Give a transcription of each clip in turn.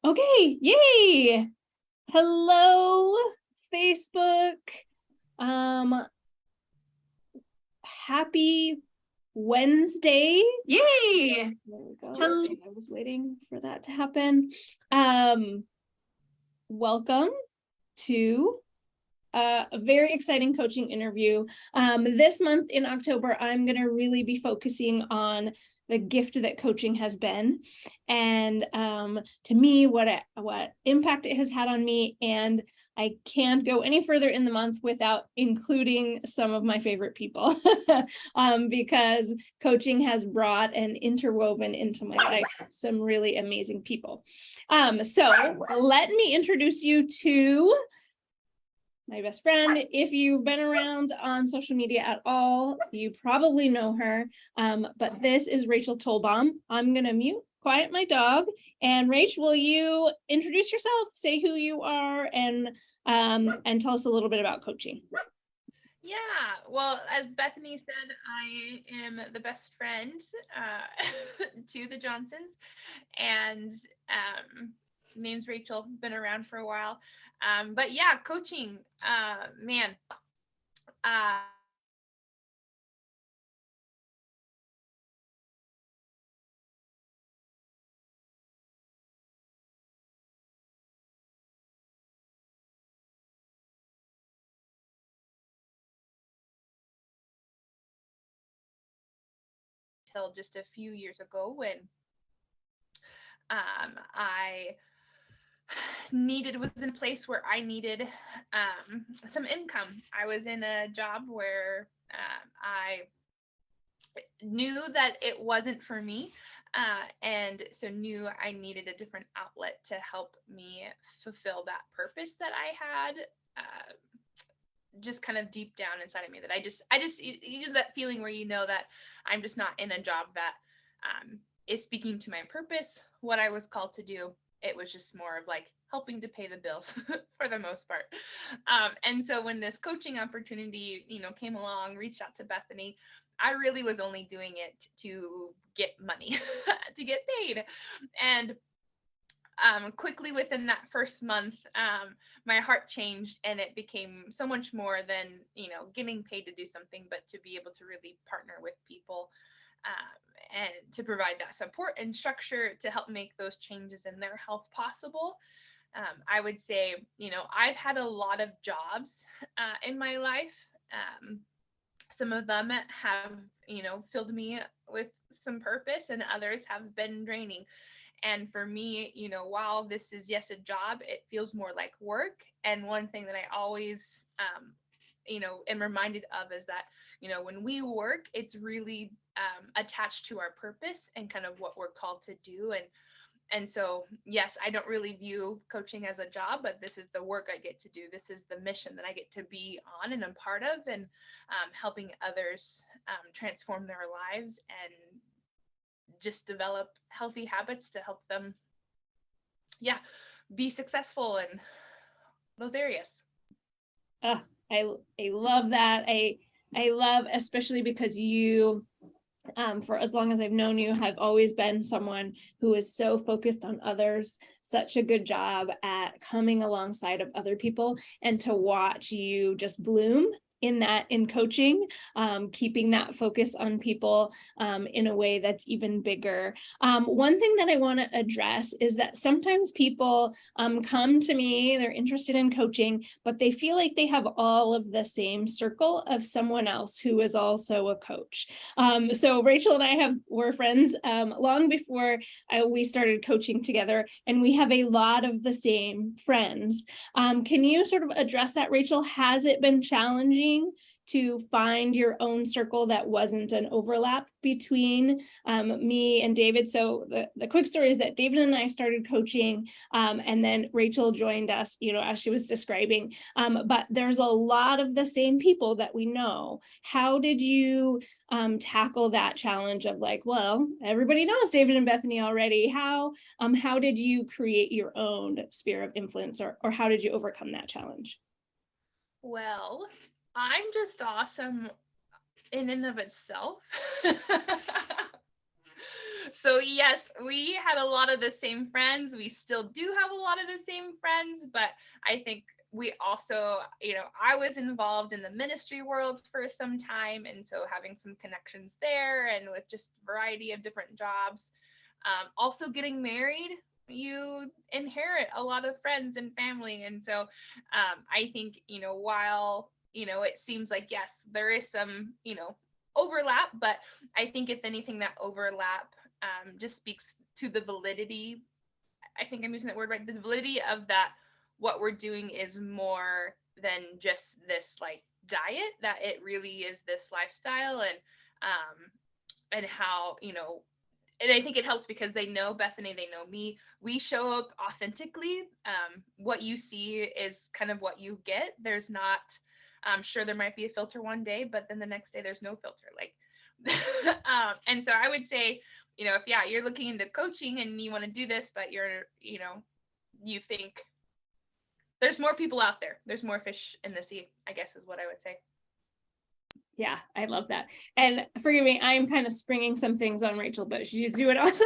Okay, yay! Hello, Facebook. Happy Wednesday. Yay! There we go. I was waiting for that to happen. Welcome to a very exciting coaching interview. This month in October, I'm going to really be focusing on the gift that coaching has been, and to me, what impact it has had on me. And I can't go any further in the month without including some of my favorite people, because coaching has brought and interwoven into my life some really amazing people. So let me introduce you to my best friend. If you've been around on social media at all, you probably know her. But this is Rachel Tollbom. I'm gonna quiet my dog. And Rach, will you introduce yourself, say who you are, and tell us a little bit about coaching? Yeah, well, as Bethany said, I am the best friend to the Johnsons, and name's Rachel, been around for a while. But yeah, coaching, man. Till just a few years ago when I was in a place where I needed some income. I was in a job where I knew that it wasn't for me, and so knew I needed a different outlet to help me fulfill that purpose that I had just kind of deep down inside of me, that I just you know, that feeling where you know that I'm just not in a job that is speaking to my purpose, what I was called to do. It was just more of like helping to pay the bills for the most part. And so when this coaching opportunity, came along, reached out to Bethany, I really was only doing it to get money, to get paid. And quickly within that first month, my heart changed, and it became so much more than, getting paid to do something, but to be able to really partner with people and to provide that support and structure to help make those changes in their health possible. I would say, I've had a lot of jobs in my life. Some of them have, filled me with some purpose, and others have been draining. And for me, while this is, yes, a job, it feels more like work. And one thing that I always, am reminded of is that, when we work, it's really attached to our purpose and kind of what we're called to do. And so, yes, I don't really view coaching as a job, but this is the work I get to do. This is the mission that I get to be on and I'm part of, and helping others transform their lives and just develop healthy habits to help them, be successful in those areas. I love that. I love, especially because you, for as long as I've known you, have always been someone who is so focused on others, such a good job at coming alongside of other people, and to watch you just bloom in coaching, keeping that focus on people in a way that's even bigger. One thing that I want to address is that sometimes people come to me, they're interested in coaching, but they feel like they have all of the same circle of someone else who is also a coach. So Rachel and I were friends long before we started coaching together, and we have a lot of the same friends. Can you sort of address that, Rachel? Has it been challenging to find your own circle that wasn't an overlap between me and David? So the quick story is that David and I started coaching, and then Rachel joined us, as she was describing, but there's a lot of the same people that we know. How did you tackle that challenge of like, well, everybody knows David and Bethany already. How did you create your own sphere of influence, or how did you overcome that challenge? Well, I'm just awesome in and of itself. So yes, we had a lot of the same friends. We still do have a lot of the same friends, but I think we also, I was involved in the ministry world for some time, and so having some connections there, and with just variety of different jobs. Also getting married, you inherit a lot of friends and family, and so I think, while it seems like, yes, there is some overlap, but I think if anything, that overlap just speaks to the validity. I think I'm using that word right. The validity of that, what we're doing is more than just this like diet, that it really is this lifestyle, and how, and I think it helps because they know Bethany, they know me. We show up authentically. What you see is kind of what you get. There's not, I'm sure there might be a filter one day, but then the next day there's no filter. Like, and so I would say, if you're looking into coaching and you want to do this, but you think there's more people out there, there's more fish in the sea, I guess is what I would say. Yeah, I love that. And forgive me, I'm kind of springing some things on Rachel, but she's doing awesome.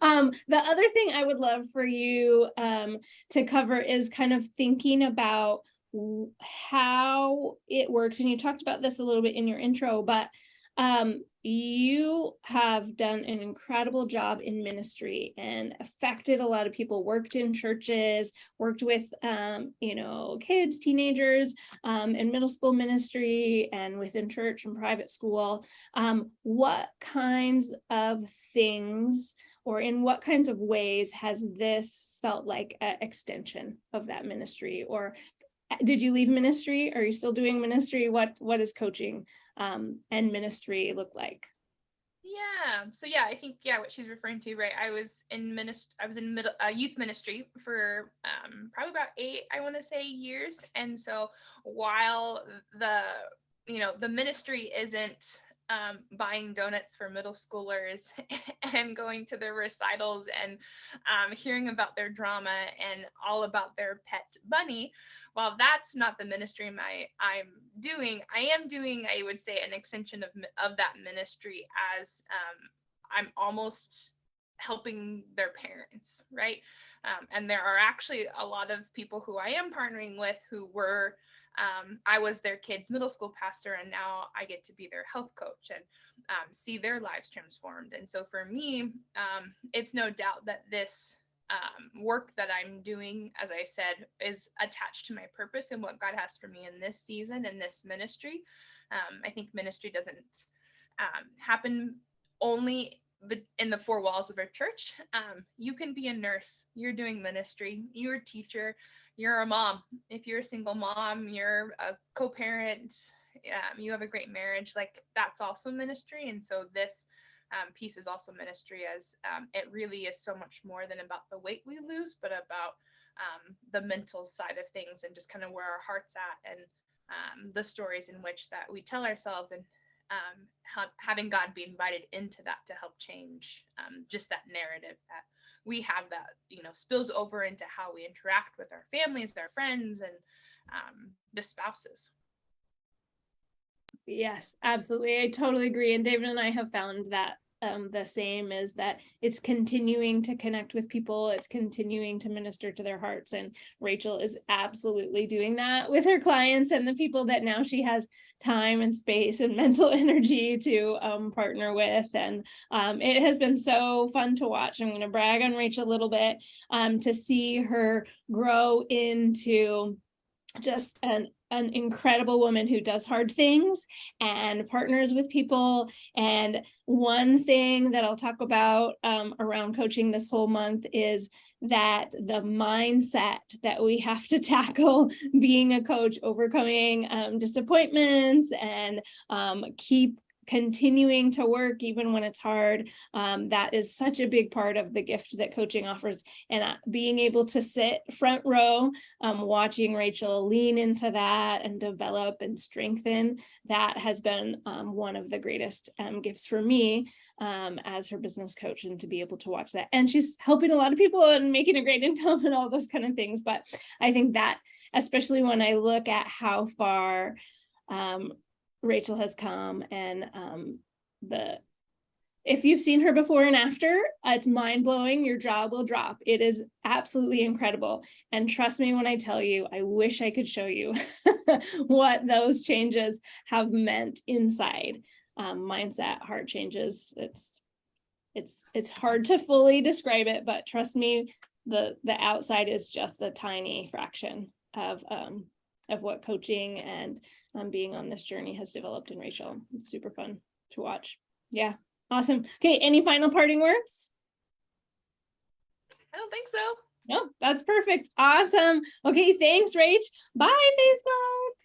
The other thing I would love for you to cover is kind of thinking about how it works. And you talked about this a little bit in your intro, but you have done an incredible job in ministry and affected a lot of people, worked in churches, worked with, kids, teenagers, in middle school ministry and within church and private school. What kinds of things, or in what kinds of ways has this felt like an extension of that ministry? Or did you leave ministry? Are you still doing ministry? What does coaching and ministry look like? Yeah. So I think what she's referring to, right? I was in youth ministry for probably about 8, I want to say, years. And so while the ministry isn't buying donuts for middle schoolers and going to their recitals and hearing about their drama and all about their pet bunny, while that's not the ministry I'm doing, I am doing, I would say, an extension of that ministry, as I'm almost helping their parents, right? And there are actually a lot of people who I am partnering with who were, I was their kids' middle school pastor, and now I get to be their health coach and see their lives transformed. And so for me, it's no doubt that this work that I'm doing, as I said, is attached to my purpose and what God has for me in this season and this ministry. I think ministry doesn't happen only in the 4 walls of a church. You can be a nurse, you're doing ministry, you're a teacher, you're a mom. If you're a single mom, you're a co-parent, you have a great marriage, like that's also ministry. And so this piece is also ministry, as it really is so much more than about the weight we lose, but about the mental side of things and just kind of where our heart's at, and the stories in which that we tell ourselves, and having God be invited into that to help change just that narrative that we have, that spills over into how we interact with our families, our friends, and the spouses. Yes, absolutely. I totally agree. And David and I have found that the same, is that it's continuing to connect with people. It's continuing to minister to their hearts. And Rachel is absolutely doing that with her clients and the people that now she has time and space and mental energy to partner with. And it has been so fun to watch. I'm going to brag on Rachel a little bit, to see her grow into just an incredible woman who does hard things and partners with people. And one thing that I'll talk about around coaching this whole month is that the mindset that we have to tackle being a coach, overcoming disappointments, and keep continuing to work even when it's hard. That is such a big part of the gift that coaching offers. And being able to sit front row, watching Rachel lean into that and develop and strengthen, that has been one of the greatest gifts for me as her business coach, and to be able to watch that. And she's helping a lot of people and making a great income and all those kind of things. But I think that, especially when I look at how far Rachel has come, and the if you've seen her before and after, it's mind blowing. Your jaw will drop. It is absolutely incredible. And trust me when I tell you, I wish I could show you what those changes have meant inside. Mindset, heart changes. It's hard to fully describe it, but trust me, the outside is just a tiny fraction of what coaching and being on this journey has developed in Rachel. It's super fun to watch. Yeah. Awesome. Okay. Any final parting words? I don't think so. No, that's perfect. Awesome. Okay. Thanks, Rach. Bye, Facebook.